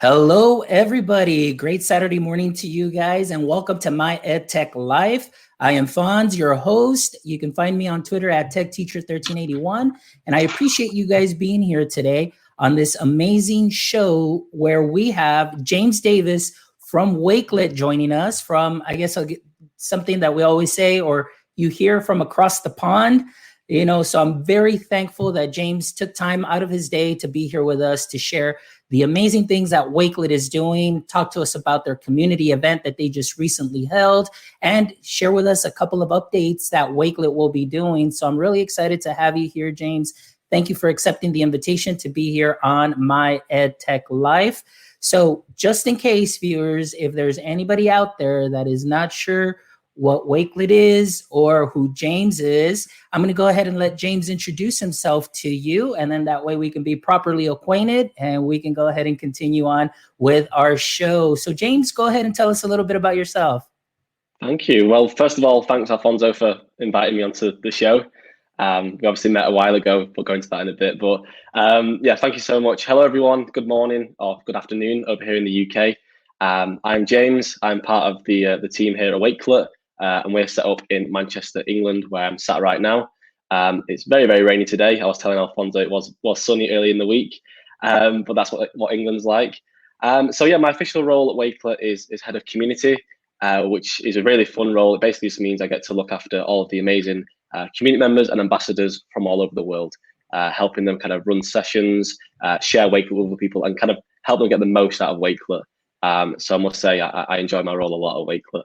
Hello, everybody. Great Saturday morning to you guys, and welcome to My EdTech Life. I am Fonz, your host. You can find me on Twitter at TechTeacher1381, and I appreciate you guys being here today on this amazing show where we have James Davis from Wakelet joining us from, I guess, something that we always say or you hear from across the pond. So I'm very thankful that James took time out of his day to be here with us to share the amazing things that Wakelet is doing, talk to us about their community event that they just recently held, and share with us a couple of updates that Wakelet will be doing. So I'm really excited to have you here, James. Thank you for accepting the invitation to be here on My EdTech Life. So just in case, viewers, if there's anybody out there that is not sure what Wakelet is or who James is, I'm going to go ahead and let James introduce himself to you, and then that way we can be properly acquainted and we can go ahead and continue on with our show. So James, go ahead and tell us a little bit about yourself. Thank you. Well, first of all, thanks Alfonso for inviting me onto the show. We obviously met a while ago, but go into that in a bit. But yeah, thank you so much. Hello, everyone. Good morning or good afternoon over here in the UK. I'm James. I'm part of the team here at Wakelet. And we're set up in Manchester, England, where I'm sat right now. It's very, very rainy today. I was telling Alfonso it was sunny early in the week, but that's what England's like. So yeah, my official role at Wakelet is head of community, which is a really fun role. It basically just means I get to look after all of the amazing community members and ambassadors from all over the world, helping them kind of run sessions, share Wakelet with other people, and kind of help them get the most out of Wakelet. So I must say I enjoy my role a lot at Wakelet.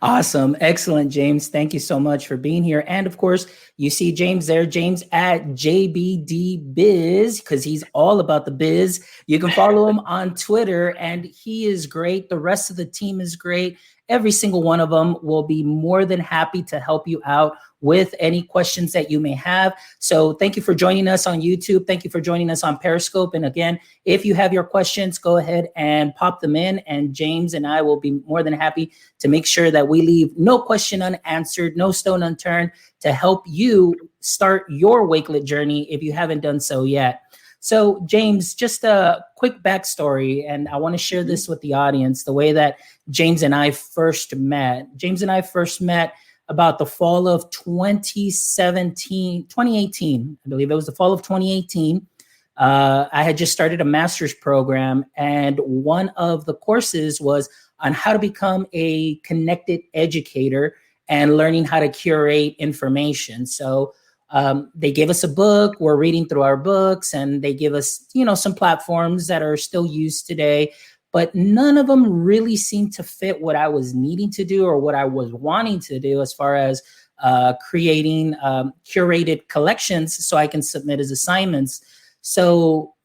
Awesome. Excellent, James. Thank you so much for being here. And of course, you see James there, James at JBD Biz, because he's all about the biz. You can follow him on Twitter, and he is great. The rest of the team is great. Every single one of them will be more than happy to help you out with any questions that you may have. So thank you for joining us on YouTube. Thank you for joining us on Periscope. And again, if you have your questions, go ahead and pop them in, and James and I will be more than happy to make sure that we leave no question unanswered, no stone unturned, to help you start your Wakelet journey if you haven't done so yet. So James, just a quick backstory, and I want to share this with the audience, the way that James and I first met. James and I first met about the fall of 2018, I believe it was the fall of 2018. I had just started a master's program, and one of the courses was on how to become a connected educator and learning how to curate information. So they gave us a book, we're reading through our books, and they give us, some platforms that are still used today, but none of them really seemed to fit what I was needing to do or what I was wanting to do as far as creating curated collections so I can submit as assignments. So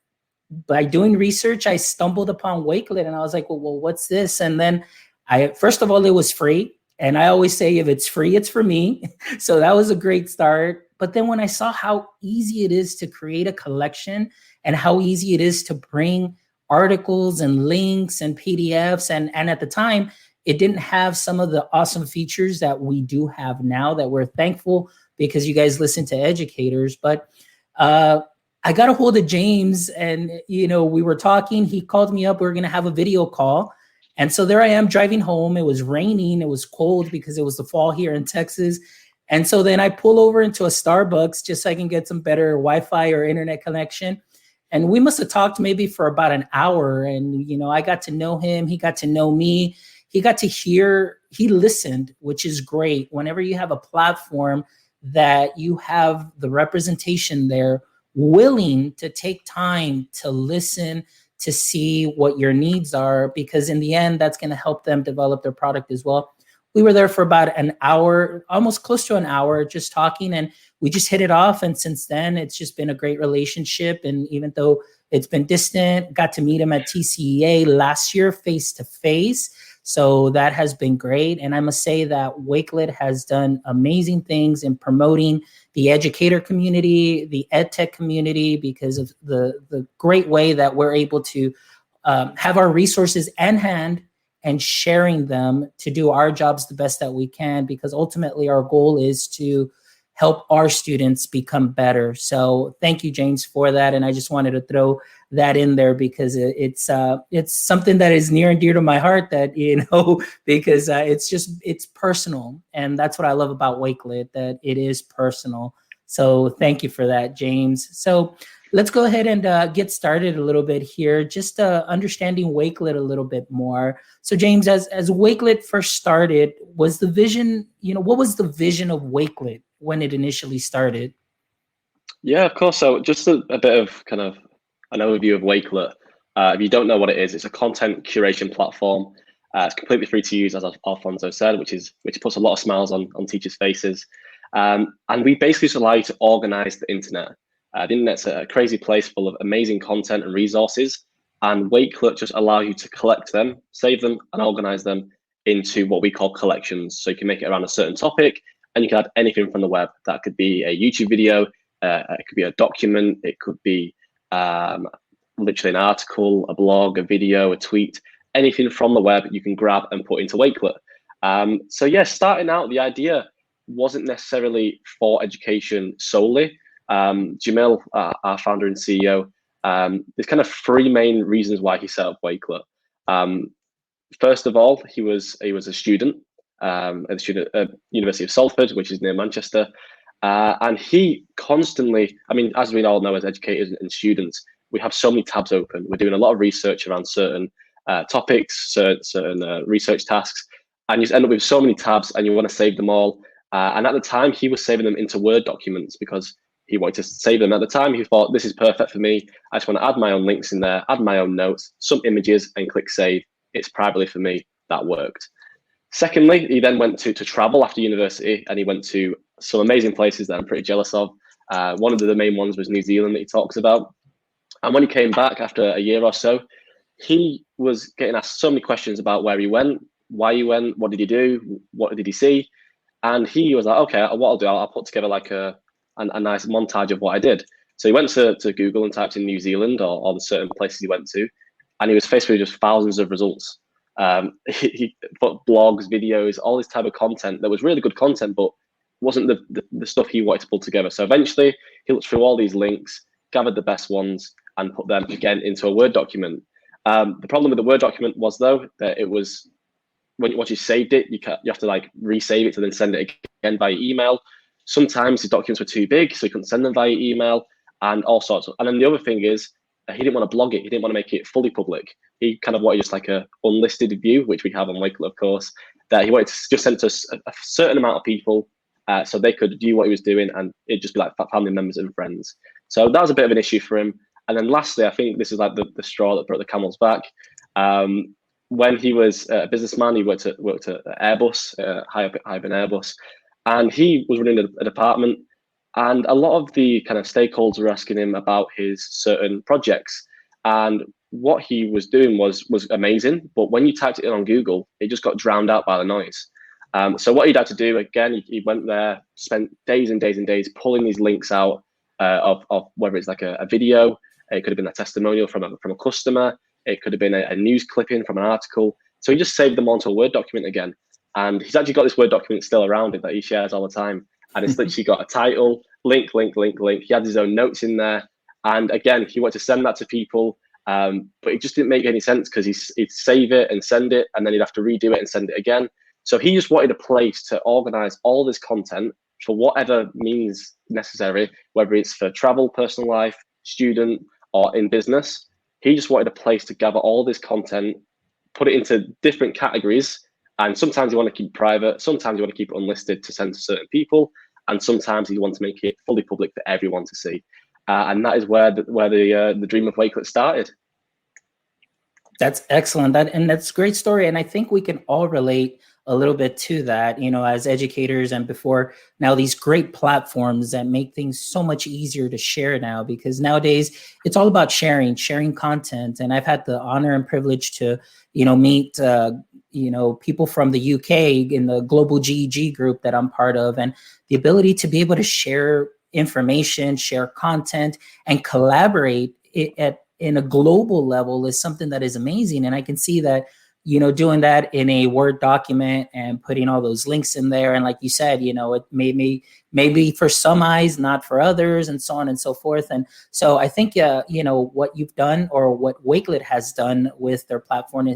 by doing research, I stumbled upon Wakelet, and I was like, well, what's this? And then first of all, it was free. And I always say, if it's free, it's for me. So that was a great start. But then when I saw how easy it is to create a collection and how easy it is to bring articles and links and PDFs, and at the time, it didn't have some of the awesome features that we do have now that we're thankful because you guys listen to educators. But I got a hold of James, and, we were talking. He called me up. We were going to have a video call. And so there I am driving home. It was raining. It was cold because it was the fall here in Texas. And so then I pull over into a Starbucks just so I can get some better Wi-Fi or internet connection. And we must have talked maybe for about an hour. And, I got to know him. He got to know me. He got to hear, he listened, which is great. Whenever you have a platform that you have the representation there willing to take time to listen, to see what your needs are, because in the end, that's going to help them develop their product as well. We were there for about an hour, almost close to an hour, just talking, and we just hit it off. And since then, it's just been a great relationship. And even though it's been distant, got to meet him at TCEA last year, face to face. So that has been great. And I must say that Wakelet has done amazing things in promoting the educator community, the EdTech community, because of the great way that we're able to have our resources in hand and sharing them to do our jobs the best that we can, because ultimately our goal is to help our students become better. So thank you, James, for that. And I just wanted to throw that in there because it's something that is near and dear to my heart, that, because it's personal. And that's what I love about Wakelet, that it is personal. So thank you for that, James. So let's go ahead and get started a little bit here, just understanding Wakelet a little bit more. So James, as Wakelet first started, was the vision, what was the vision of Wakelet when it initially started? Yeah, of course. So just a bit of kind of an overview of Wakelet. If you don't know what it is, it's a content curation platform. It's completely free to use, as Alfonso said, which puts a lot of smiles on teachers' faces. And we basically just allow you to organize the internet. The internet's a crazy place full of amazing content and resources, and Wakelet just allows you to collect them, save them, and organize them into what we call collections. So you can make it around a certain topic, and you can add anything from the web. That could be a YouTube video, it could be a document, it could be literally an article, a blog, a video, a tweet, anything from the web you can grab and put into Wakelet. So yeah, starting out, the idea wasn't necessarily for education solely. Jamil, our founder and CEO, there's kind of three main reasons why he set up Wakelet. First of all, he was a student at University of Salford, which is near Manchester. And he constantly, as we all know, as educators and students, we have so many tabs open. We're doing a lot of research around certain topics, certain research tasks, and you just end up with so many tabs and you want to save them all. And at the time, he was saving them into Word documents because he wanted to save them. At the time, he thought, this is perfect for me. I just want to add my own links in there, add my own notes, some images, and click save. It's privately for me. That worked. Secondly, he then went to travel after university, and he went to some amazing places that I'm pretty jealous of. One of the main ones was New Zealand that he talks about. And when he came back after a year or so, he was getting asked so many questions about where he went, why he went, what did he do, what did he see? And he was like, okay, what I'll do, I'll put together like a nice montage of what I did. So he went to Google and typed in New Zealand or the certain places he went to, and he was faced with just thousands of results. He put blogs, videos, all this type of content that was really good content, but wasn't the stuff he wanted to pull together. So eventually he looked through all these links, gathered the best ones, and put them again into a Word document. The problem with the Word document was, though, that it was, once you saved it, you have to like resave it to then send it again by email. Sometimes the documents were too big, so you couldn't send them via email, and all sorts. And then the other thing is, he didn't want to blog it. He didn't want to make it fully public. He kind of wanted just like a unlisted view, which we have on Wakelet, of course, that he wanted to just send to a certain amount of people so they could view what he was doing, and it'd just be like family members and friends. So that was a bit of an issue for him. And then lastly, I think this is like the straw that brought the camel's back. When he was a businessman, he worked at Airbus, high up in Airbus, and he was running a department. And a lot of the kind of stakeholders were asking him about his certain projects. And what he was doing was amazing. But when you typed it in on Google, it just got drowned out by the noise. So what he'd had to do, again, he went there, spent days and days and days pulling these links out of whether it's like a video, it could have been a testimonial from a customer, it could have been a news clipping from an article. So he just saved them onto a Word document again. And he's actually got this Word document still around him that he shares all the time. And it's literally got a title, link. He had his own notes in there. And again, he wanted to send that to people, but it just didn't make any sense because he'd save it and send it, and then he'd have to redo it and send it again. So he just wanted a place to organize all this content for whatever means necessary, whether it's for travel, personal life, student, or in business. He just wanted a place to gather all this content, put it into different categories. And sometimes you want to keep it private, sometimes you want to keep it unlisted to send to certain people, and sometimes you want to make it fully public for everyone to see. And that is where the dream of Wakelet started. That's excellent. That's a great story. And I think we can all relate a little bit to that, as educators, and before now, these great platforms that make things so much easier to share now, because nowadays it's all about sharing content. And I've had the honor and privilege to, meet, people from the UK in the global GEG group that I'm part of, and the ability to be able to share information, share content, and collaborate in a global level is something that is amazing. And I can see that doing that in a Word document and putting all those links in there. And like you said, it made me maybe for some eyes, not for others, and so on and so forth. And so I think, what you've done, or what Wakelet has done with their platform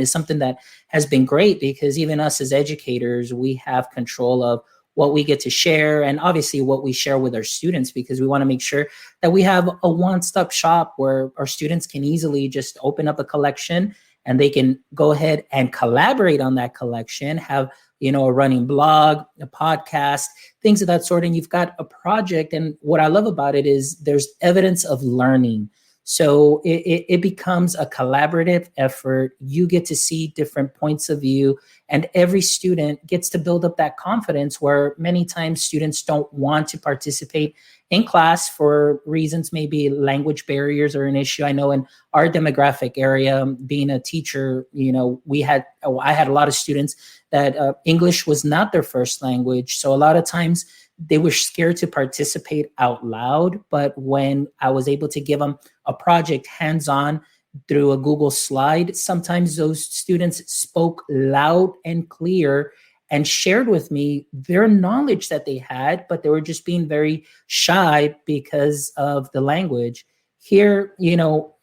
is something that has been great, because even us as educators, we have control of what we get to share, and obviously what we share with our students, because we want to make sure that we have a one-stop shop where our students can easily just open up a collection and they can go ahead and collaborate on that collection, have, a running blog, a podcast, things of that sort. And you've got a project. And what I love about it is there's evidence of learning. So it becomes a collaborative effort. You get to see different points of view, and every student gets to build up that confidence, where many times students don't want to participate in class for reasons, maybe language barriers are an issue. I know in our demographic area, being a teacher, I had a lot of students that English was not their first language. So a lot of times they were scared to participate out loud. But when I was able to give them a project hands-on through a Google slide, sometimes those students spoke loud and clear and shared with me their knowledge that they had, but they were just being very shy because of the language. Here,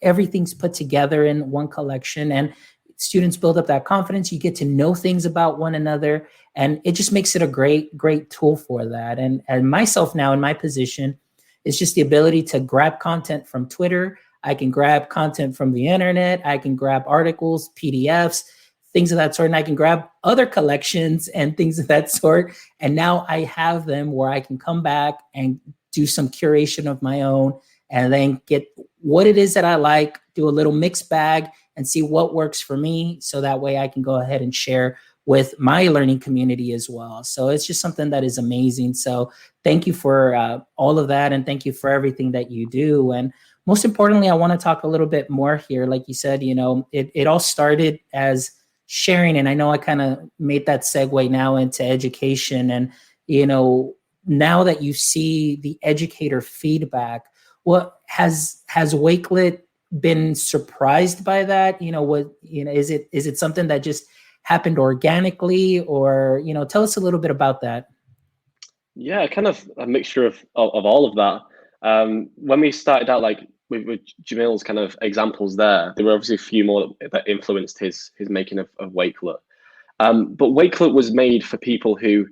everything's put together in one collection, and students build up that confidence. You get to know things about one another, and it just makes it a great, great tool for that. And myself now in my position is just the ability to grab content from Twitter. I can grab content from the internet. I can grab articles, PDFs, things of that sort. And I can grab other collections and things of that sort. And now I have them where I can come back and do some curation of my own, and then get what it is that I like, do a little mixed bag, and see what works for me. So that way I can go ahead and share with my learning community as well. So it's just something that is amazing. So thank you for all of that. And thank you for everything that you do. And most importantly, I want to talk a little bit more here. Like you said, it all started as sharing. And I know I kind of made that segue now into education. And, now that you see the educator feedback, what has Wakelet been surprised by that? Is it something that just happened organically, or, tell us a little bit about that. Yeah, kind of a mixture of all of that. When we started out, like with Jamil's kind of examples there were obviously a few more that influenced his making of Wakelet. But Wakelet was made for people who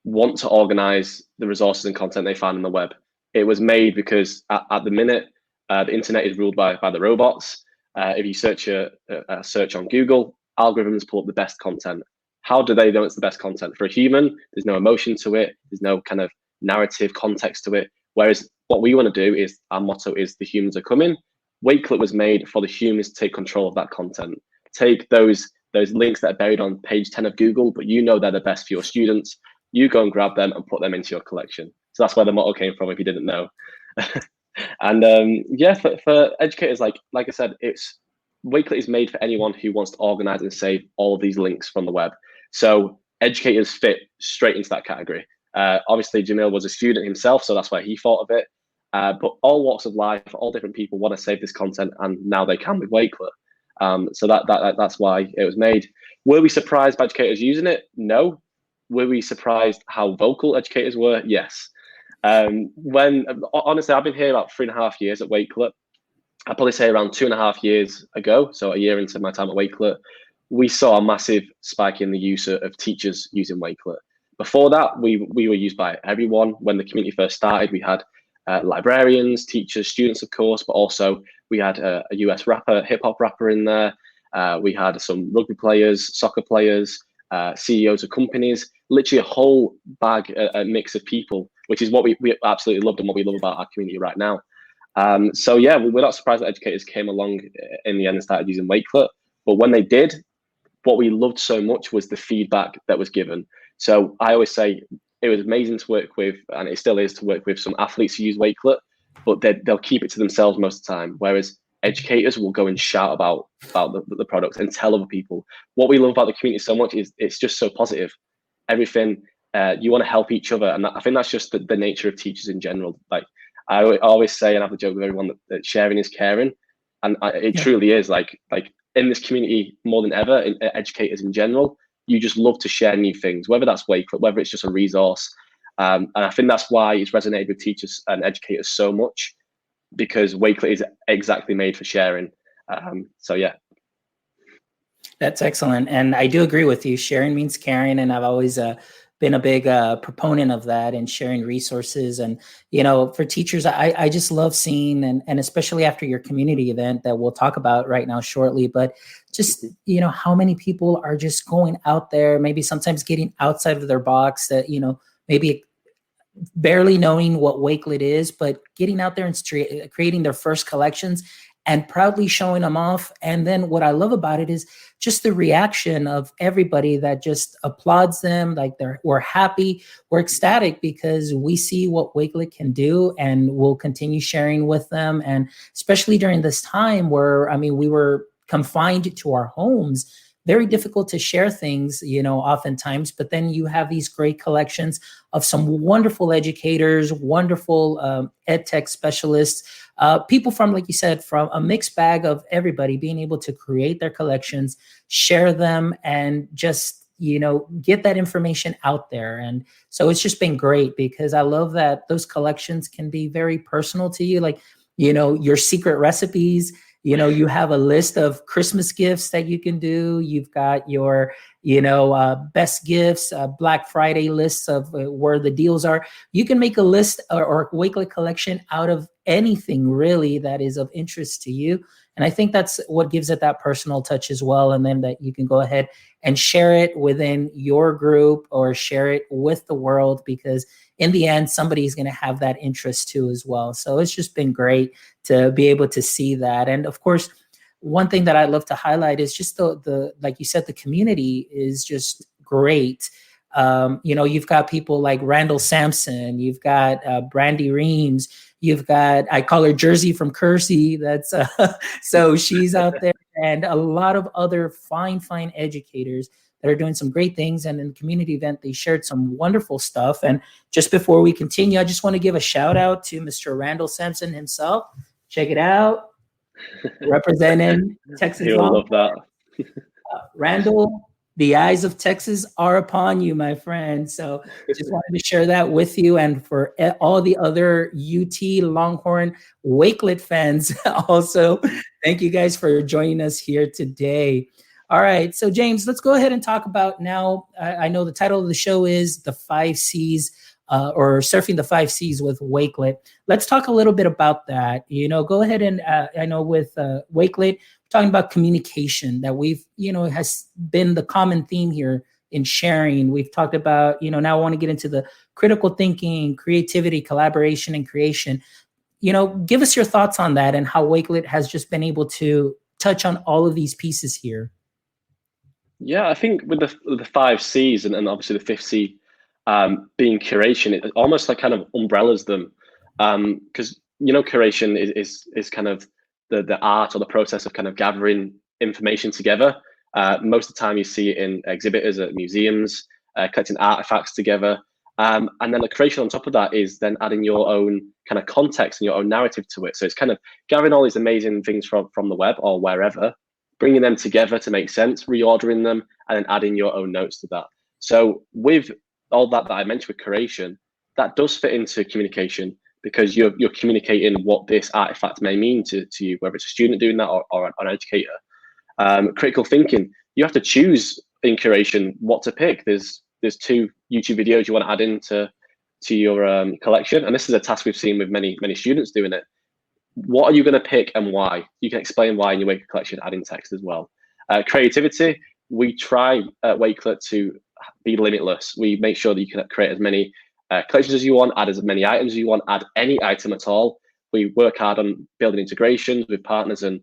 want to organize the resources and content they find on the web. It was made because at the minute, the internet is ruled by the robots. If you search a search on Google, algorithms pull up the best content. How do they know it's the best content? For a human, there's no emotion to it. There's no kind of narrative context to it. Whereas what we want to do is, our motto is, the humans are coming. Wakelet was made for the humans to take control of that content. Take those links that are buried on page 10 of Google, but they're the best for your students. You go and grab them and put them into your collection. So that's where the motto came from, if you didn't know. And for educators, like I said, Wakelet is made for anyone who wants to organize and save all of these links from the web. So educators fit straight into that category. Obviously, Jamil was a student himself, so that's why he thought of it. But all walks of life, all different people want to save this content, and now they can with Wakelet. So that's why it was made. Were we surprised by educators using it? No. Were we surprised how vocal educators were? Yes. Honestly, I've been here about 3.5 years at Wakelet. I'd probably say around 2.5 years ago, so a year into my time at Wakelet, we saw a massive spike in the use of teachers using Wakelet. Before that, we were used by everyone. When the community first started, we had librarians, teachers, students, of course, but also we had a US rapper, hip hop rapper in there. We had some rugby players, soccer players, CEOs of companies, literally a whole bag, a mix of people, which is what we absolutely loved and what we love about our community right now. So yeah, we're not surprised that educators came along in the end and started using Wakelet. But when they did, what we loved so much was the feedback that was given. So I always say it was amazing to work with, and it still is to work with, some athletes who use Wakelet, but they'll keep it to themselves most of the time. Whereas educators will go and shout about the product and tell other people. What we love about the community so much is it's just so positive. Everything, you want to help each other. And I think that's just the nature of teachers in general. Like I always say, and I have a joke with everyone, that sharing is caring. And it truly is. Like in this community more than ever, educators in general, you just love to share new things, whether that's Wakelet, whether it's just a resource. And I think that's why it's resonated with teachers and educators so much, because Wakelet is exactly made for sharing. So yeah. That's excellent. And I do agree with you. Sharing means caring. And I've always been a big proponent of that and sharing resources. And, for teachers, I just love seeing, and especially after your community event that we'll talk about right now shortly, but just, how many people are just going out there, maybe sometimes getting outside of their box that, maybe barely knowing what Wakelet is, but getting out there and creating their first collections and proudly showing them off. And then what I love about it is just the reaction of everybody that just applauds them. Like we're happy, we're ecstatic because we see what Wakelet can do, and we'll continue sharing with them. And especially during this time where, we were confined to our homes, very difficult to share things, oftentimes, but then you have these great collections of some wonderful educators, wonderful ed tech specialists, people from, like you said, from a mixed bag of everybody being able to create their collections, share them, and just, get that information out there. And so it's just been great because I love that those collections can be very personal to you. Like, your secret recipes, you have a list of Christmas gifts that you can do. You've got your, best gifts, Black Friday lists of where the deals are. You can make a list or Wakelet collection out of anything really that is of interest to you. And I think that's what gives it that personal touch as well. And then that you can go ahead and share it within your group or share it with the world, because in the end, somebody's going to have that interest too as well. So it's just been great to be able to see that. And of course, one thing that I love to highlight is just the like you said, the community is just great. You've got people like Randall Sampson, you've got Brandy Reams, you've got, I call her Jersey from Kersey. That's so she's out there, and a lot of other fine educators that are doing some great things. And in the community event, they shared some wonderful stuff. And just before we continue, I just want to give a shout out to Mr. Randall Sampson himself. Check it out. Representing Texas. He'll love that. Randall, the eyes of Texas are upon you, my friend. So just wanted to share that with you. And for all the other UT Longhorn Wakelet fans also, thank you guys for joining us here today. All right. So James, let's go ahead and talk about now. I know the title of the show is the 5C's or Surfing the 5C's with Wakelet. Let's talk a little bit about that. Go ahead and I know with Wakelet, talking about communication that we've, has been the common theme here in sharing. We've talked about, now I want to get into the critical thinking, creativity, collaboration, and creation. Give us your thoughts on that and how Wakelet has just been able to touch on all of these pieces here. Yeah, I think with the 5C's and obviously the 5th being curation, it almost like kind of umbrellas them, because curation is kind of the art or the process of kind of gathering information together. Most of the time you see it in exhibitors at museums, collecting artifacts together, and then the curation on top of that is then adding your own kind of context and your own narrative to it. So it's kind of gathering all these amazing things from the web or wherever, bringing them together to make sense, reordering them, and then adding your own notes to that. So with all that I mentioned with curation, that does fit into communication, because you're communicating what this artifact may mean to you, whether it's a student doing that or an educator. Critical thinking, you have to choose in curation what to pick. There's 2 YouTube videos you want to add into your collection, and this is a task we've seen with many students doing it. What are you going to pick and why? You can explain why in your Wakelet collection, add in text as well. Creativity, we try at Wakelet to be limitless. We make sure that you can create as many collections as you want, add as many items as you want, add any item at all. We work hard on building integrations with partners and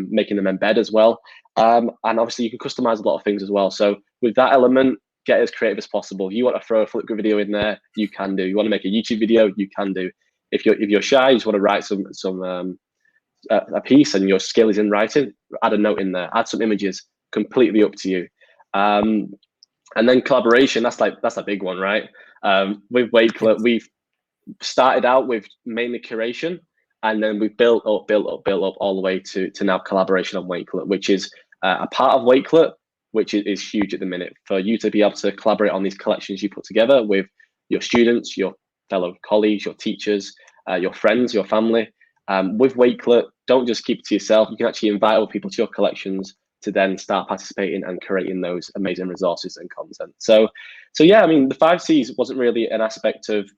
making them embed as well. And obviously you can customize a lot of things as well. So with that element, get as creative as possible. You want to throw a Flipgrid video in there, you can do. You want to make a YouTube video, you can do. If you're shy, you just want to write a piece and your skill is in writing, add a note in there, add some images, completely up to you. And then collaboration, that's a big one, right? With Wakelet, we've started out with mainly curation, and then we've built up all the way to now collaboration on Wakelet, which is a part of Wakelet, which is huge at the minute, for you to be able to collaborate on these collections you put together with your students, your fellow colleagues, your teachers, your friends, your family. With Wakelet, don't just keep it to yourself. You can actually invite other people to your collections to then start participating and creating those amazing resources and content. So yeah, I mean, the 5C's wasn't really an aspect of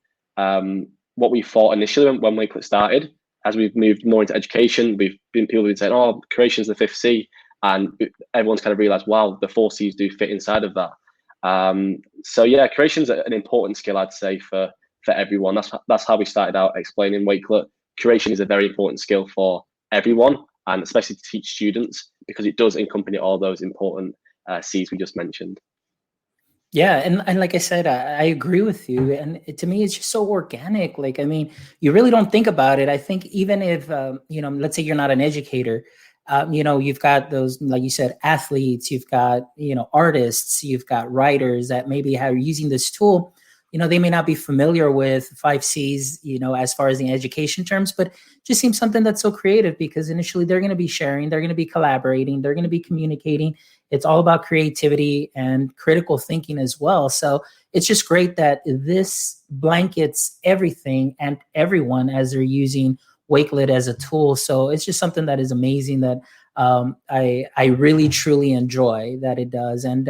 what we thought initially when Wakelet started. As we've moved more into education, people have been saying, oh, curation is the 5C, and everyone's kind of realized, wow, the 4C's do fit inside of that. So yeah, curation is an important skill, I'd say, for everyone. That's how we started out explaining Wakelet. Curation is a very important skill for everyone, and especially to teach students, because it does accompany all those important C's we just mentioned. Yeah, and like I said, I agree with you. And to me, it's just so organic. Like, I mean, you really don't think about it. I think even if, let's say you're not an educator, you've got those, like you said, athletes, you've got, artists, you've got writers that maybe are using this tool. They may not be familiar with 5C's, as far as the education terms, but just seems something that's so creative, because initially they're going to be sharing, they're going to be collaborating, they're going to be communicating. It's all about creativity and critical thinking as well. So it's just great that this blankets everything and everyone as they're using Wakelet as a tool. So it's just something that is amazing that I really truly enjoy that it does. And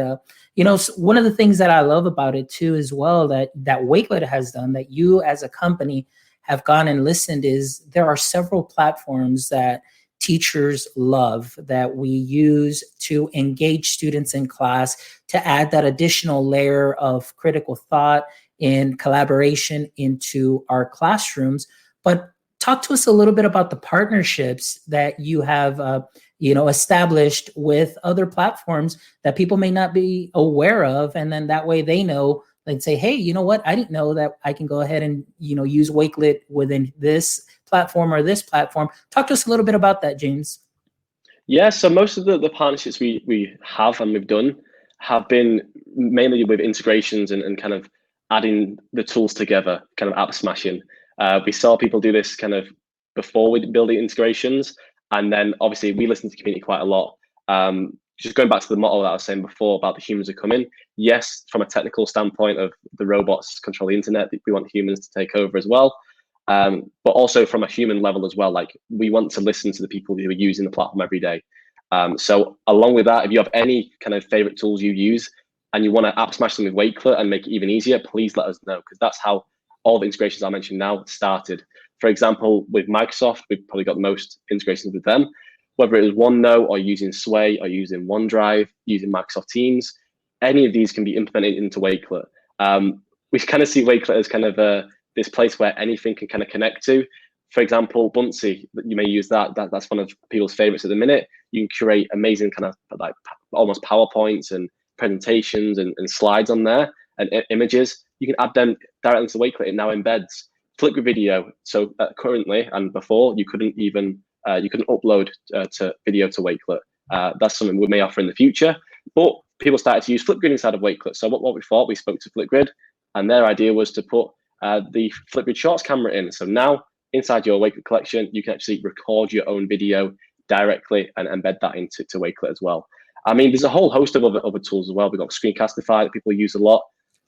one of the things that I love about it too, as well, that Wakelet has done, that you as a company have gone and listened, is there are several platforms that teachers love that we use to engage students in class, to add that additional layer of critical thought and collaboration into our classrooms. But talk to us a little bit about the partnerships that you have established with other platforms that people may not be aware of. And then that way they know, they'd say, hey, you know what? I didn't know that I can go ahead and, use Wakelet within this platform or this platform. Talk to us a little bit about that, James. Yeah, so most of the partnerships we have and we've done have been mainly with integrations and kind of adding the tools together, kind of app smashing. We saw people do this kind of before we build the integrations. And then obviously we listen to the community quite a lot. Just going back to the motto that I was saying before about the humans are coming. Yes, from a technical standpoint of the robots control the internet, we want humans to take over as well. But also from a human level as well, like we want to listen to the people who are using the platform every day. So along with that, if you have any kind of favorite tools you use and you want to app smash them with Wakelet and make it even easier, please let us know, because that's how all the integrations I mentioned now started. For example, with Microsoft, we've probably got the most integrations with them, whether it was OneNote or using Sway or using OneDrive, using Microsoft Teams, any of these can be implemented into Wakelet. We kind of see Wakelet as kind of this place where anything can kind of connect to. For example, Buncee, you may use that's one of people's favorites at the minute. You can create amazing kind of like almost PowerPoints and presentations and slides on there and images. You can add them directly to Wakelet. It now embeds Flipgrid video. So currently and before, you couldn't even you couldn't upload to video to Wakelet. That's something we may offer in the future. But people started to use Flipgrid inside of Wakelet. So what we thought, we spoke to Flipgrid, and their idea was to put the Flipgrid Shorts camera in. So now inside your Wakelet collection, you can actually record your own video directly and embed that into Wakelet as well. I mean, there's a whole host of other tools as well. We've got Screencastify that people use a lot.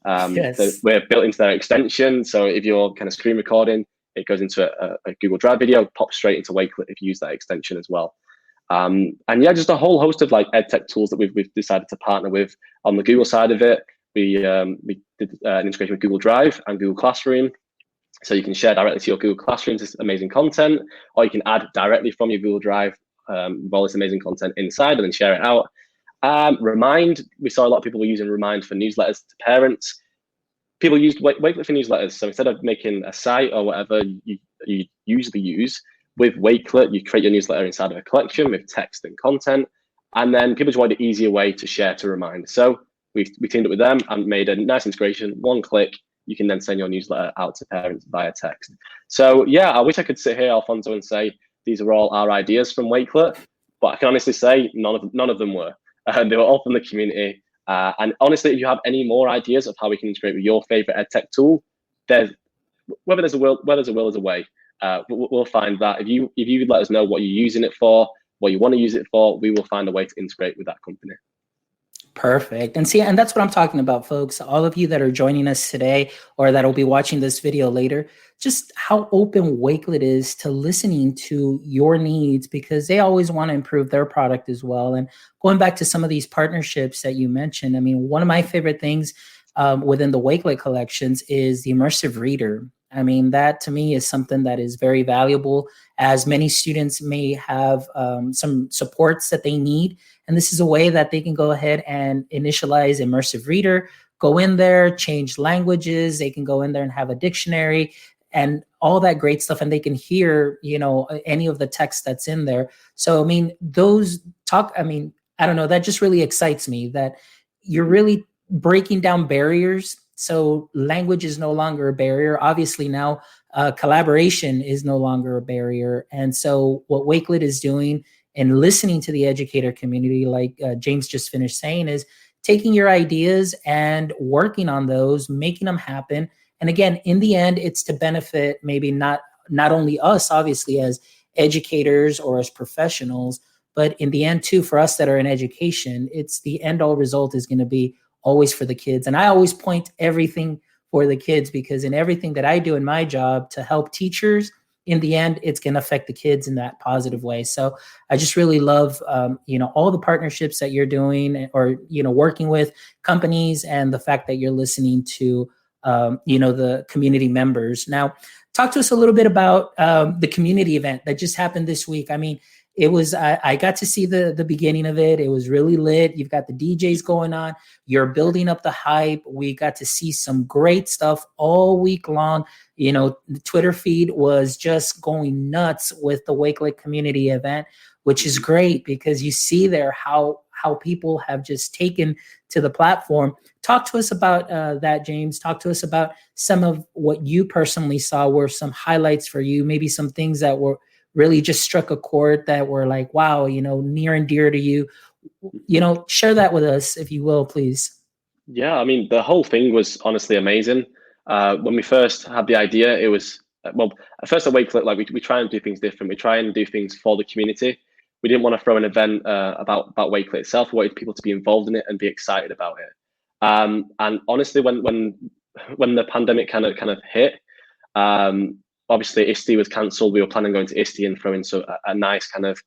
Yes. We're built into their extension. So if you're kind of screen recording, it goes into a Google Drive video, pops straight into Wakelet if you use that extension as well. And yeah, just a whole host of like EdTech tools that we've decided to partner with. On the Google side of it, we did an integration with Google Drive and Google Classroom. So you can share directly to your Google Classroom this amazing content, or you can add directly from your Google Drive with all this amazing content inside and then share it out. Remind, we saw a lot of people were using Remind for newsletters to parents. People used Wakelet for newsletters. So instead of making a site or whatever you usually use, with Wakelet, you create your newsletter inside of a collection with text and content. And then people just wanted an easier way to share to Remind. So we teamed up with them and made a nice integration. One click, you can then send your newsletter out to parents via text. So yeah, I wish I could sit here, Alfonso, and say these are all our ideas from Wakelet, but I can honestly say none of them were. They were all from the community. And honestly, if you have any more ideas of how we can integrate with your favorite EdTech tool, where there's a will, there's a way. We'll find that. If you let us know what you're using it for, what you want to use it for, we will find a way to integrate with that company. Perfect. And see, and that's what I'm talking about, folks. All of you that are joining us today or that will be watching this video later, just how open Wakelet is to listening to your needs, because they always want to improve their product as well. And going back to some of these partnerships that you mentioned, I mean, one of my favorite things within the Wakelet collections is the immersive reader. I mean, that to me is something that is very valuable, as many students may have some supports that they need. And this is a way that they can go ahead and initialize immersive reader, go in there, change languages. They can go in there and have a dictionary and all that great stuff. And they can hear, you know, any of the text that's in there. So, I mean, I don't know, that just really excites me that you're really breaking down barriers. So language is no longer a barrier. Obviously now collaboration is no longer a barrier. And so what Wakelet is doing and listening to the educator community, like James just finished saying, is taking your ideas and working on those, making them happen. And again, in the end, it's to benefit maybe not only us, obviously, as educators or as professionals, but in the end too, for us that are in education, it's the end all result is going to be always for the kids. And I always point everything for the kids, because in everything that I do in my job to help teachers, in the end, it's going to affect the kids in that positive way. So I just really love, all the partnerships that you're doing, or, working with companies, and the fact that you're listening to, the community members. Now, talk to us a little bit about the community event that just happened this week. I mean, it was, I got to see the beginning of it. It was really lit. You've got the DJs going on. You're building up the hype. We got to see some great stuff all week long. The Twitter feed was just going nuts with the Wakelet Community event, which is great because you see there how people have just taken to the platform. Talk to us about that, James. Talk to us about some of what you personally saw were some highlights for you, maybe some things that were really just struck a chord that were like, wow, near and dear to you. Share that with us, if you will, please. Yeah, I mean, the whole thing was honestly amazing. When we first had the idea, it was, at first at Wakelet, like we try and do things different. We try and do things for the community. We didn't want to throw an event about Wakelet itself. We wanted people to be involved in it and be excited about it. And honestly, when the pandemic kind of hit, obviously ISTE was cancelled. We were planning on going to ISTE and throwing a nice kind of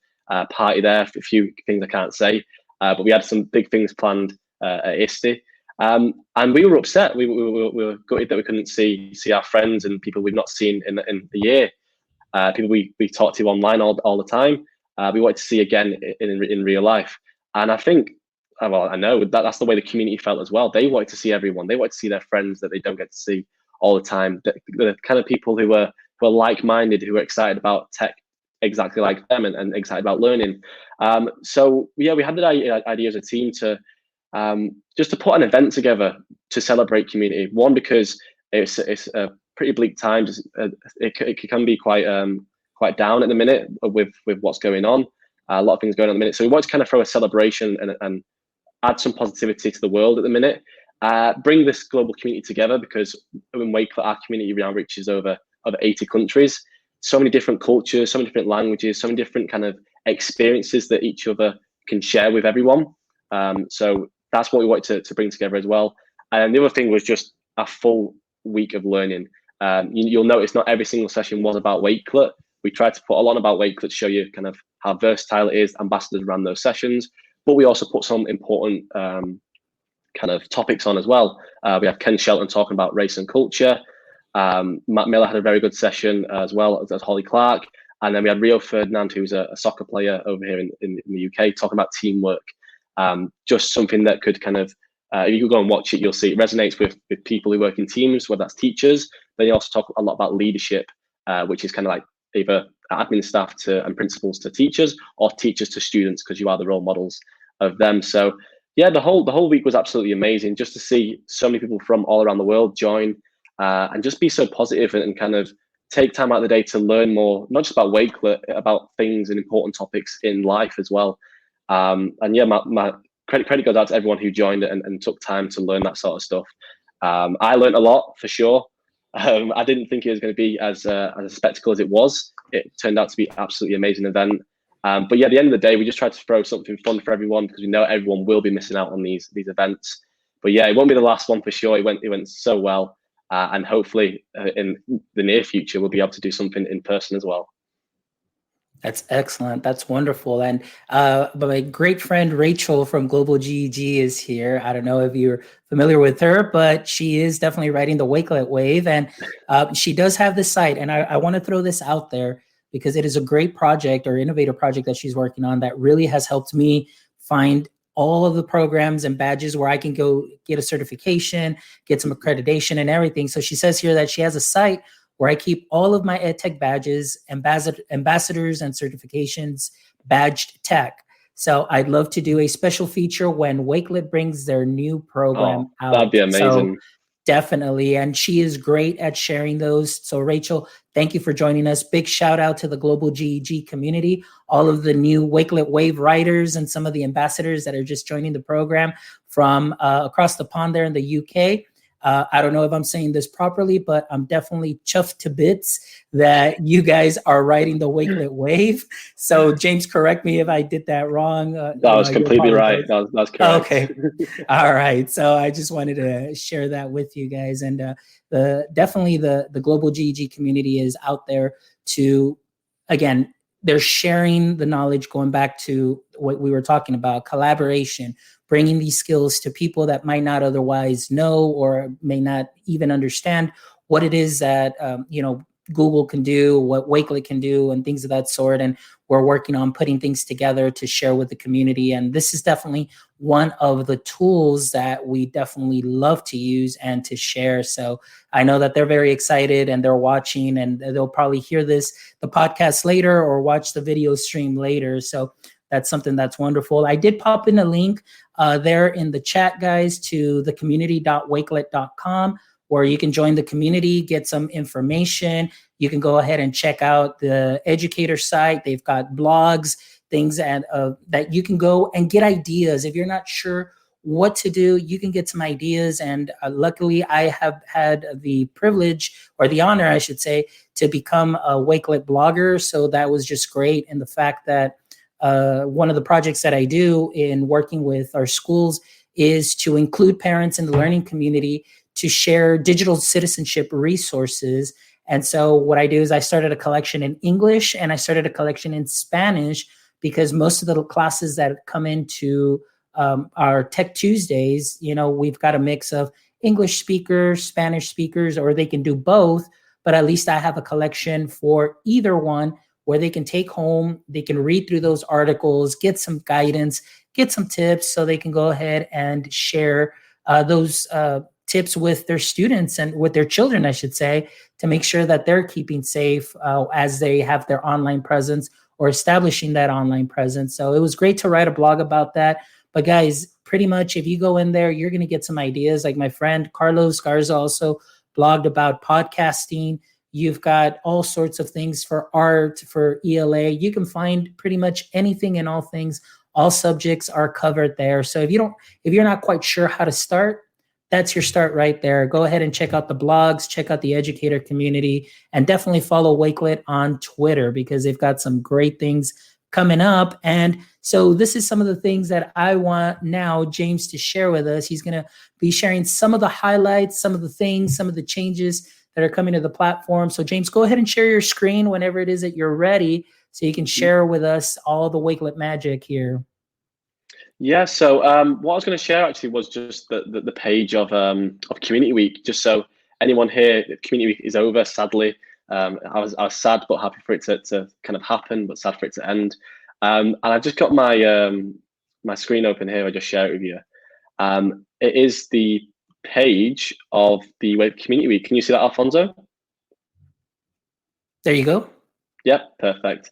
party there. A few things I can't say, but we had some big things planned at ISTE. And we were upset. We were gutted that we couldn't see our friends and people we've not seen in the year. People we talk to online all the time. We wanted to see again in real life. And I think, I know that's the way the community felt as well. They wanted to see everyone. They wanted to see their friends that they don't get to see all the time. The kind of people who were like-minded, who were excited about tech exactly like them and excited about learning. So yeah, we had the idea as a team to just to put an event together to celebrate community. One, because it's a pretty bleak time. It can be quite down at the minute with what's going on. A lot of things going on at the minute. So we want to kind of throw a celebration and add some positivity to the world at the minute. Bring this global community together, because in Wakelet, our community now reaches over 80 countries. So many different cultures, so many different languages, so many different kind of experiences that each other can share with everyone. So that's what we wanted to bring together as well. And the other thing was just a full week of learning. You'll notice not every single session was about Wakelet. We tried to put a lot about Wakelet to show you kind of how versatile it is. Ambassadors ran those sessions, but we also put some important kind of topics on as well. We have Ken Shelton talking about race and culture. Matt Miller had a very good session as well as Holly Clark. And then we had Rio Ferdinand, who's a soccer player over here in the UK, talking about teamwork. Just something that could kind of, if you go and watch it, you'll see it resonates with people who work in teams, whether that's teachers. Then you also talk a lot about leadership, which is kind of like either admin staff and principals to teachers, or teachers to students, because you are the role models of them. So yeah, the whole week was absolutely amazing, just to see so many people from all around the world join and just be so positive and kind of take time out of the day to learn more, not just about Wakelet, about things and important topics in life as well. And yeah, my credit goes out to everyone who joined it and took time to learn that sort of stuff. I learned a lot for sure. I didn't think it was going to be as a spectacle as it was. It turned out to be an absolutely amazing event. But yeah, at the end of the day, we just tried to throw something fun for everyone because we know everyone will be missing out on these events. But yeah, it won't be the last one for sure. It went so well, and hopefully in the near future we'll be able to do something in person as well. That's excellent. That's wonderful. And but my great friend Rachel from Global GEG is here. I don't know if you're familiar with her, but she is definitely riding the Wakelet wave. And she does have this site. And I want to throw this out there because it is a great project or innovative project that she's working on that really has helped me find all of the programs and badges where I can go get a certification, get some accreditation and everything. So she says here that she has a site where I keep all of my EdTech badges, ambassadors and certifications, badged tech. So I'd love to do a special feature when Wakelet brings their new program out. That'd be amazing. So definitely. And she is great at sharing those. So Rachel, thank you for joining us. Big shout out to the Global GEG community, all of the new Wakelet Wave writers and some of the ambassadors that are just joining the program from across the pond there in the UK. I don't know if I'm saying this properly, but I'm definitely chuffed to bits that you guys are riding the Wakelet wave. So James, correct me if I did that wrong. That was completely right. That's correct. Okay. All right. So I just wanted to share that with you guys. And definitely the Global GEG community is out there to, again, they're sharing the knowledge, going back to what we were talking about, collaboration, bringing these skills to people that might not otherwise know or may not even understand what it is that Google can do, what Wakelet can do, and things of that sort. And we're working on putting things together to share with the community. And this is definitely one of the tools that we definitely love to use and to share. So I know that they're very excited and they're watching, and they'll probably hear the podcast later or watch the video stream later. So that's something that's wonderful. I did pop in a link there in the chat, guys, to the community.wakelet.com, where you can join the community, get some information. You can go ahead and check out the educator site. They've got blogs, things that you can go and get ideas. If you're not sure what to do, you can get some ideas. And luckily, I have had the privilege, or the honor, I should say, to become a Wakelet blogger. So that was just great. And the fact that one of the projects that I do in working with our schools is to include parents in the learning community to share digital citizenship resources. And so what I do is I started a collection in English and I started a collection in Spanish, because most of the classes that come into our Tech Tuesdays, we've got a mix of English speakers, Spanish speakers, or they can do both. But at least I have a collection for either one where they can take home, they can read through those articles, get some guidance, get some tips, so they can go ahead and share those tips with their students and with their children, I should say, to make sure that they're keeping safe as they have their online presence or establishing that online presence. So it was great to write a blog about that. But guys, pretty much if you go in there, you're going to get some ideas. Like my friend Carlos Garza also blogged about podcasting. You've got all sorts of things for art, for ELA. You can find pretty much anything and all things. All subjects are covered there. So if you're not quite sure how to start, that's your start right there. Go ahead and check out the blogs, check out the educator community, and definitely follow Wakelet on Twitter, because they've got some great things coming up. And so this is some of the things that I want now James to share with us. He's going to be sharing some of the highlights, some of the things, some of the changes that are coming to the platform. So James, go ahead and share your screen whenever it is that you're ready, so you can share with us all the Wakelet magic here. Yeah, so what I was going to share actually was just the page of Community Week, just so anyone here, Community Week is over, sadly. I was sad but happy for it to kind of happen, but sad for it to end. And I've just got my my screen open here. I just share it with you. It is the page of the Community Week. Can you see that, Alfonso? There you go. Yep, perfect.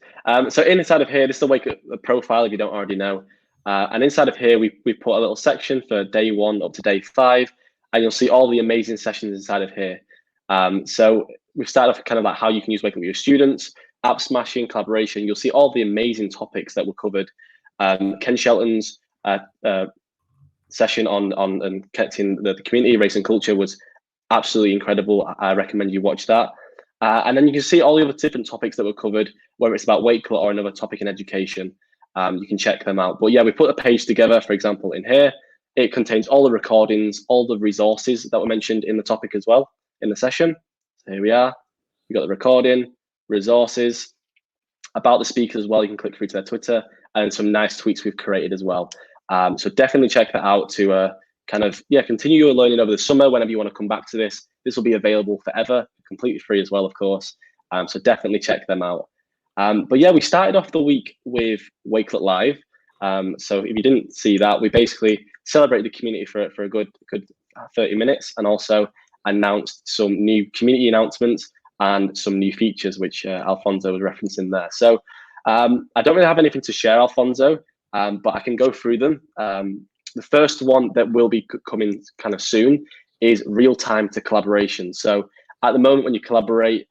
So inside of here, this is the Wakelet profile if you don't already know. And inside of here, we put a little section for day 1 up to day 5, and you'll see all the amazing sessions inside of here. So we've started off kind of like how you can use Wakelet with your students, app smashing, collaboration. You'll see all the amazing topics that were covered. Ken Shelton's session on connecting the community, race and culture was absolutely incredible. I recommend you watch that. And then you can see all the other different topics that were covered, whether it's about Wakelet or another topic in education. You can check them out. But yeah, we put a page together, for example, in here. It contains all the recordings, all the resources that were mentioned in the topic as well in the session. So here we are. We've got the recording, resources, about the speakers as well. You can click through to their Twitter, and some nice tweets we've created as well. So definitely check that out to continue your learning over the summer. Whenever you want to come back to this, this will be available forever, completely free as well, of course. So definitely check them out. But yeah, we started off the week with Wakelet Live. So if you didn't see that, we basically celebrated the community for a good 30 minutes, and also announced some new community announcements and some new features, which Alfonso was referencing there. So I don't really have anything to share, Alfonso, but I can go through them. The first one that will be coming kind of soon is real-time to collaboration. So at the moment, when you collaborate,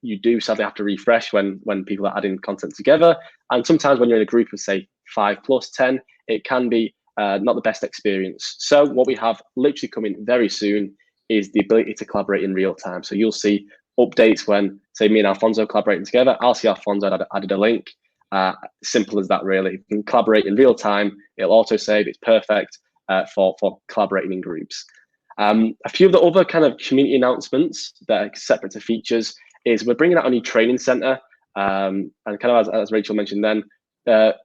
you do sadly have to refresh when people are adding content together. And sometimes when you're in a group of, say, 5 plus 10, it can be not the best experience. So what we have literally coming very soon is the ability to collaborate in real time. So you'll see updates when, say, me and Alfonso collaborating together. I'll see Alfonso added a link. Simple as that, really. You can collaborate in real time. It'll auto-save. It's perfect for collaborating in groups. A few of the other kind of community announcements that are separate to features is we're bringing out a new training center. And kind of as Rachel mentioned then,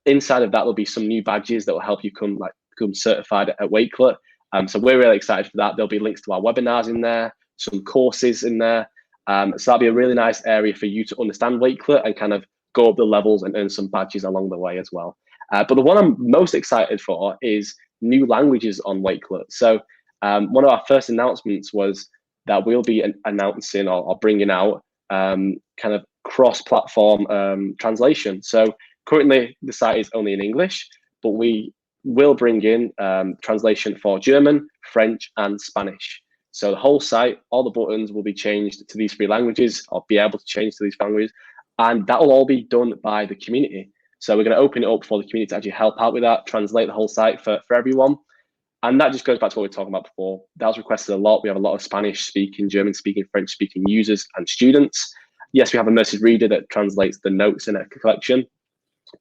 inside of that will be some new badges that will help you become certified at Wakelet. So we're really excited for that. There'll be links to our webinars in there, some courses in there. So that'll be a really nice area for you to understand Wakelet and kind of go up the levels and earn some badges along the way as well. But the one I'm most excited for is new languages on Wakelet. So one of our first announcements was that we'll be announcing or bringing out kind of cross-platform translation. So currently the site is only in English, but we will bring in translation for German, French, and Spanish. So the whole site, all the buttons will be changed to these 3 languages, or be able to change to these languages, and that will all be done by the community. So we're going to open it up for the community to actually help out with that, translate the whole site for everyone. And that just goes back to what we were talking about before. That was requested a lot. We have a lot of Spanish-speaking, German-speaking, French-speaking users and students. Yes, we have a immersive reader that translates the notes in a collection,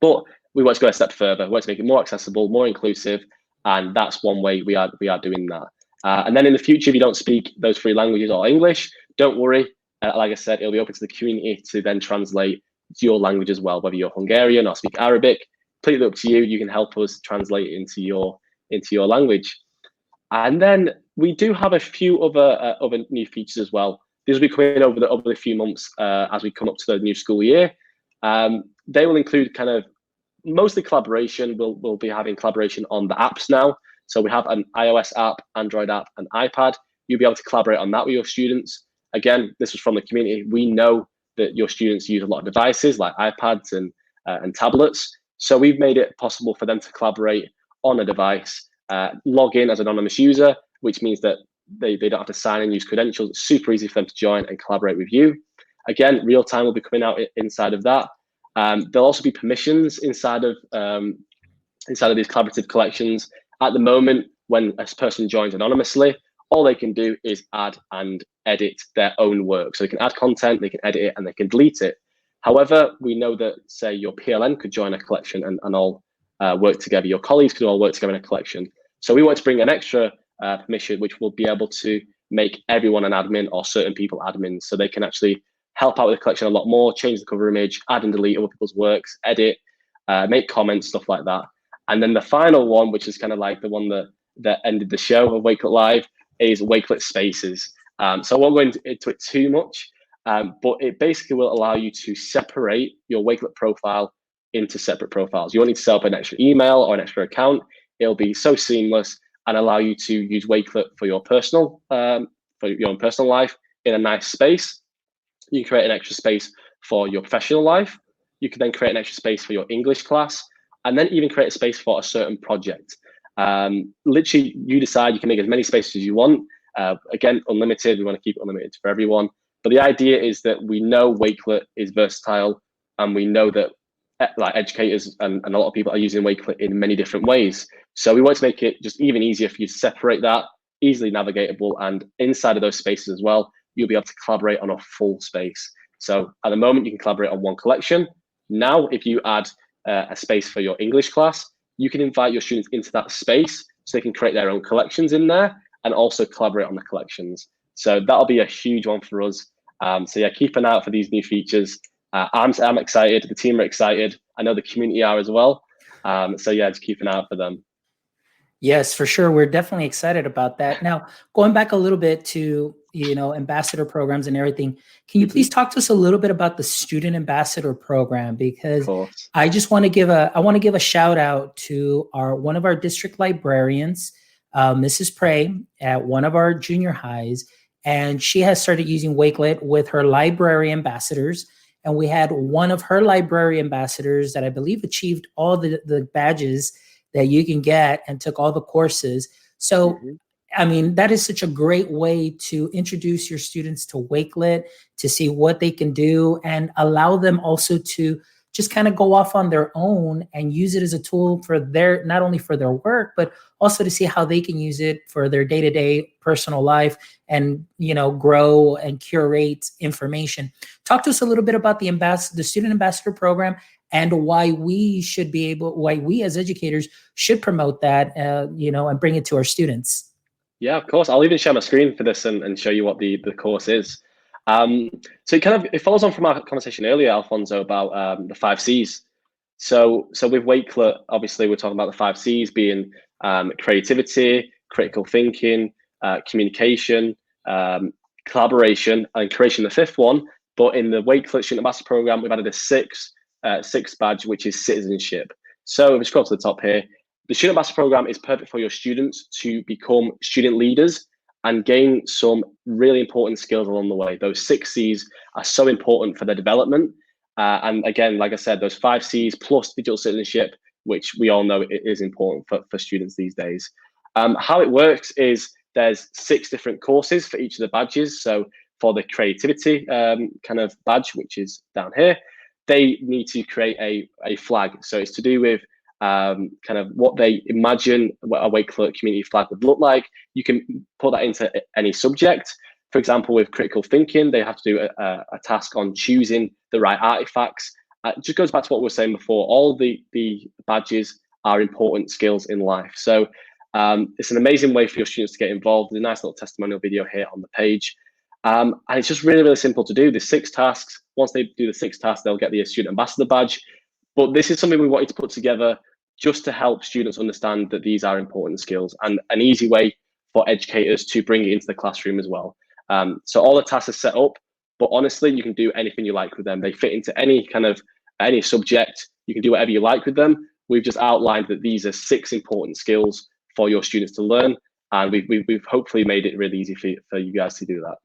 but we want to go a step further. We want to make it more accessible, more inclusive, and that's one way we are doing that. And then in the future, if you don't speak those 3 languages or English, don't worry. Like I said, it'll be open to the community to then translate to your language as well, whether you're Hungarian or speak Arabic. Completely up to you. You can help us translate it into your language. And then we do have a few other new features as well. These will be coming over the few months as we come up to the new school year. They will include kind of mostly collaboration. We'll be having collaboration on the apps now. So we have an iOS app, Android app, and iPad. You'll be able to collaborate on that with your students. Again, this was from the community. We know that your students use a lot of devices like iPads and tablets. So we've made it possible for them to collaborate on a device, log in as an anonymous user, which means that they don't have to sign and use credentials. It's super easy for them to join and collaborate with you. Again, real time will be coming out inside of that. There'll also be permissions inside of these collaborative collections. At the moment, when a person joins anonymously, all they can do is add and edit their own work. So they can add content, they can edit it, and they can delete it. However, we know that, say, your PLN could join a collection and all work together. Your colleagues could all work together in a collection. So we want to bring an extra permission, which will be able to make everyone an admin or certain people admins, so they can actually help out with the collection a lot more, change the cover image, add and delete other people's works, edit, make comments, stuff like that. And then the final one, which is kind of like the one that ended the show of Wakelet Live, is Wakelet Spaces. So I won't go into it too much, but it basically will allow you to separate your Wakelet profile into separate profiles. You won't need to set up an extra email or an extra account. It'll be so seamless and allow you to use Wakelet for your personal life in a nice space. You can create an extra space for your professional life. You can then create an extra space for your English class, and then even create a space for a certain project. Literally, you decide. You can make as many spaces as you want. Again, unlimited. We want to keep it unlimited for everyone. But the idea is that we know Wakelet is versatile, and we know that like educators and a lot of people are using Wakelet in many different ways. So we want to make it just even easier for you to separate that, easily navigatable, and inside of those spaces as well, you'll be able to collaborate on a full space. So at the moment, you can collaborate on one collection. Now, if you add a space for your English class, you can invite your students into that space so they can create their own collections in there and also collaborate on the collections. So that'll be a huge one for us. So yeah, keep an eye out for these new features. I'm excited. The team are excited. I know the community are as well. So yeah, just keep an eye out for them. Yes, for sure. We're definitely excited about that. Now, going back a little bit to, ambassador programs and everything, can you please talk to us a little bit about the student ambassador program? Because I just want to give a shout out to one of our district librarians, Mrs. Prey, at one of our junior highs, and she has started using Wakelet with her library ambassadors. And we had one of her library ambassadors that I believe achieved all the badges that you can get and took all the courses. So, I mean, that is such a great way to introduce your students to Wakelet, to see what they can do and allow them also to just kind of go off on their own and use it as a tool for not only for their work, but also to see how they can use it for their day-to-day personal life and, grow and curate information. Talk to us a little bit about the student ambassador program and why we as educators should promote that, and bring it to our students. Yeah, of course. I'll even share my screen for this and show you what the course is. So it follows on from our conversation earlier, Alfonso, about the 5C's. So with Wakelet, obviously we're talking about the 5C's being creativity, critical thinking, communication, collaboration, and curation, the fifth one. But in the Wakelet Student Ambassador Program, we've added a sixth badge, which is citizenship. So if we scroll to the top here, the Student Ambassador Program is perfect for your students to become student leaders and gain some really important skills along the way. Those 6C's are so important for their development. And again, like I said, those 5C's plus digital citizenship, which we all know is important for students these days. How it works is there's 6 different courses for each of the badges. So for the creativity kind of badge, which is down here, they need to create a flag. So it's to do with kind of what they imagine what a Wakelet community flag would look like. You can put that into any subject. For example, with critical thinking, they have to do a task on choosing the right artifacts. It just goes back to what we were saying before. All the badges are important skills in life. So it's an amazing way for your students to get involved. There's a nice little testimonial video here on the page. And it's just really, really simple to do. There's 6 tasks. Once they do the 6 tasks, they'll get the student ambassador badge. But this is something we wanted to put together just to help students understand that these are important skills and an easy way for educators to bring it into the classroom as well. So all the tasks are set up, but honestly, you can do anything you like with them. They fit into any subject. You can do whatever you like with them. We've just outlined that these are 6 important skills for your students to learn. And we've hopefully made it really easy for you guys to do that.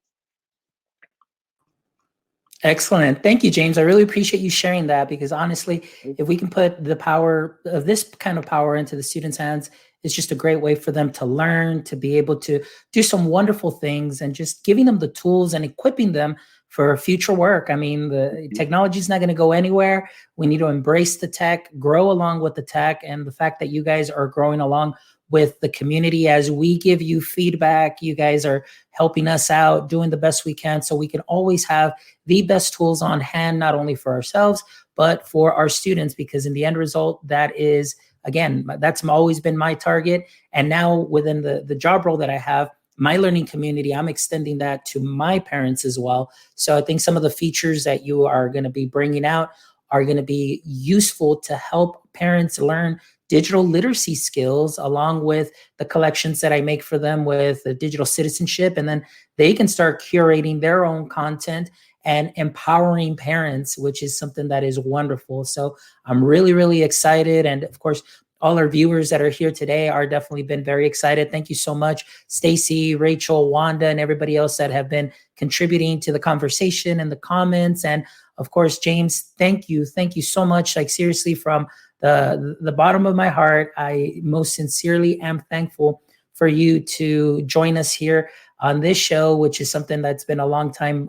Excellent. Thank you, James. I really appreciate you sharing that, because honestly, if we can put the power of this kind of power into the students' hands, it's just a great way for them to learn, to be able to do some wonderful things, and just giving them the tools and equipping them for future work. I mean, the technology is not going to go anywhere. We need to embrace the tech, grow along with the tech, and the fact that you guys are growing along with the community as we give you feedback. You guys are helping us out, doing the best we can, so we can always have the best tools on hand, not only for ourselves, but for our students, because in the end result, that is, again, that's always been my target. And now within the job role that I have, my learning community, I'm extending that to my parents as well. So I think some of the features that you are going to be bringing out are going to be useful to help parents learn digital literacy skills, along with the collections that I make for them with the digital citizenship. And then they can start curating their own content and empowering parents, which is something that is wonderful. So I'm really, really excited. And of course, all our viewers that are here today are definitely been very excited. Thank you so much, Stacy, Rachel, Wanda, and everybody else that have been contributing to the conversation and the comments. And of course, James, thank you. Thank you so much. Like, seriously, from the bottom of my heart, I most sincerely am thankful for you to join us here on this show, which is something that's been a long time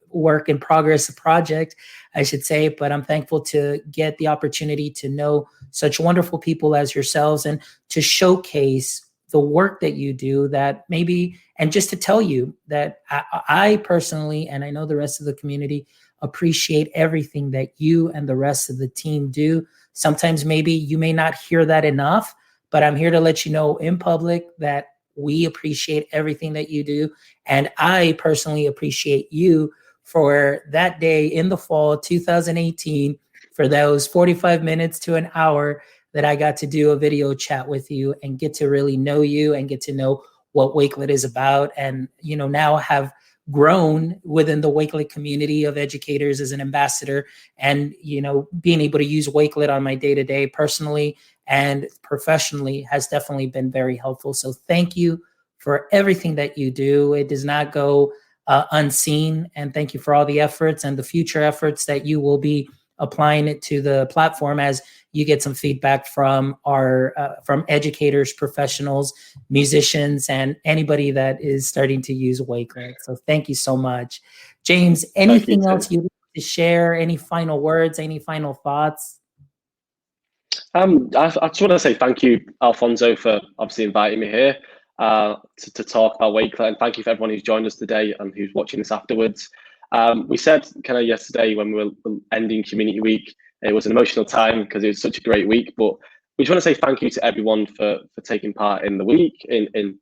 work in progress, a project, I should say. But I'm thankful to get the opportunity to know such wonderful people as yourselves and to showcase the work that you do, that maybe, and just to tell you that I personally, and I know the rest of the community, appreciate everything that you and the rest of the team do. Sometimes maybe you may not hear that enough, but I'm here to let you know in public that we appreciate everything that you do. And I personally appreciate you for that day in the fall 2018, for those 45 minutes to an hour that I got to do a video chat with you and get to really know you and get to know what Wakelet is about. And, now have grown within the Wakelet community of educators as an ambassador, and, being able to use Wakelet on my day-to-day personally and professionally has definitely been very helpful. So thank you for everything that you do. It does not go unseen. And thank you for all the efforts and the future efforts that you will be applying it to the platform as you get some feedback from from educators, professionals, musicians, and anybody that is starting to use Wakelet. So thank you so much. James, anything else you'd like to share? Any final words, any final thoughts? I just want to say thank you, Alfonso, for obviously inviting me here to talk about Wakelet, and thank you for everyone who's joined us today and who's watching this afterwards. We said kind of yesterday when we were ending Community Week, it was an emotional time because it was such a great week, but we just want to say thank you to everyone for taking part in the week, in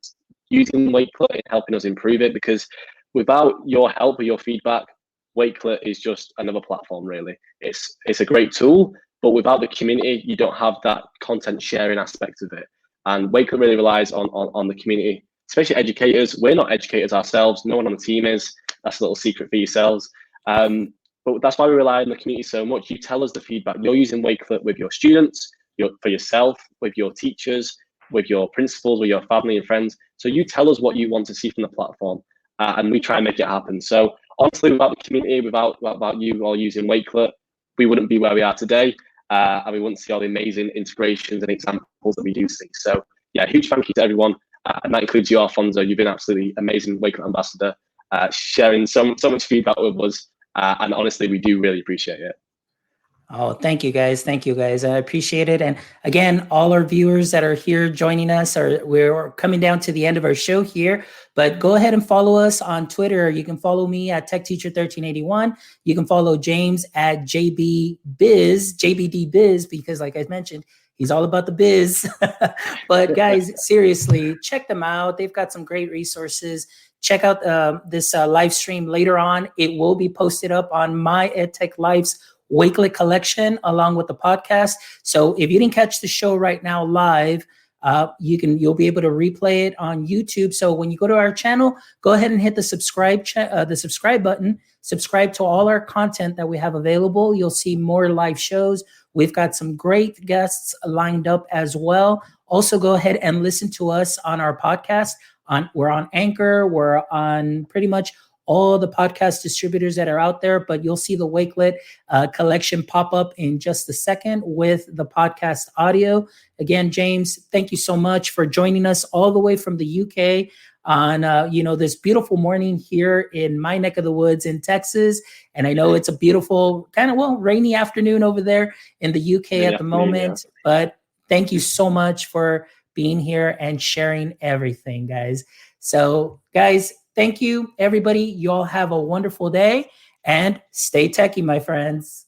using Wakelet, and helping us improve it, because without your help or your feedback, Wakelet is just another platform, really. It's a great tool, but without the community, you don't have that content sharing aspect of it. And Wakelet really relies on the community, especially educators. We're not educators ourselves. No one on the team is. That's a little secret for yourselves. But that's why we rely on the community so much. You tell us the feedback. You're using Wakelet with your students, for yourself, with your teachers, with your principals, with your family and friends. So you tell us what you want to see from the platform, and we try and make it happen. So honestly, without the community, without you all using Wakelet, we wouldn't be where we are today, and we wouldn't see all the amazing integrations and examples that we do see. So yeah, huge thank you to everyone, and that includes you, Alfonso. You've been absolutely amazing Wakelet ambassador, sharing so much feedback with us, and honestly, we do really appreciate it. Oh, thank you guys. Thank you guys. I appreciate it. And again, all our viewers that are here joining us, we're coming down to the end of our show here, but go ahead and follow us on Twitter. You can follow me at TechTeacher1381. You can follow James at JBD Biz, because like I mentioned, he's all about the biz. But guys, seriously, check them out. They've got some great resources. Check out this live stream later on. It will be posted up on my EdTech Life's Wakelet collection along with the podcast. So if you didn't catch the show right now live, you'll be able to replay it on YouTube. So when you go to our channel, go ahead and hit the subscribe button. Subscribe to all our content that we have available. You'll see more live shows. We've got some great guests lined up as well. Also, go ahead and listen to us on our podcast. We're on Anchor. We're on pretty much all the podcast distributors that are out there, but you'll see the Wakelet collection pop up in just a second with the podcast audio. Again, James, thank you so much for joining us all the way from the UK on this beautiful morning here in my neck of the woods in Texas. And I know it's a beautiful kind of rainy afternoon over there in the UK at the moment, but thank you so much for being here and sharing everything, guys. So guys, thank you, everybody. You all have a wonderful day and stay techie, my friends.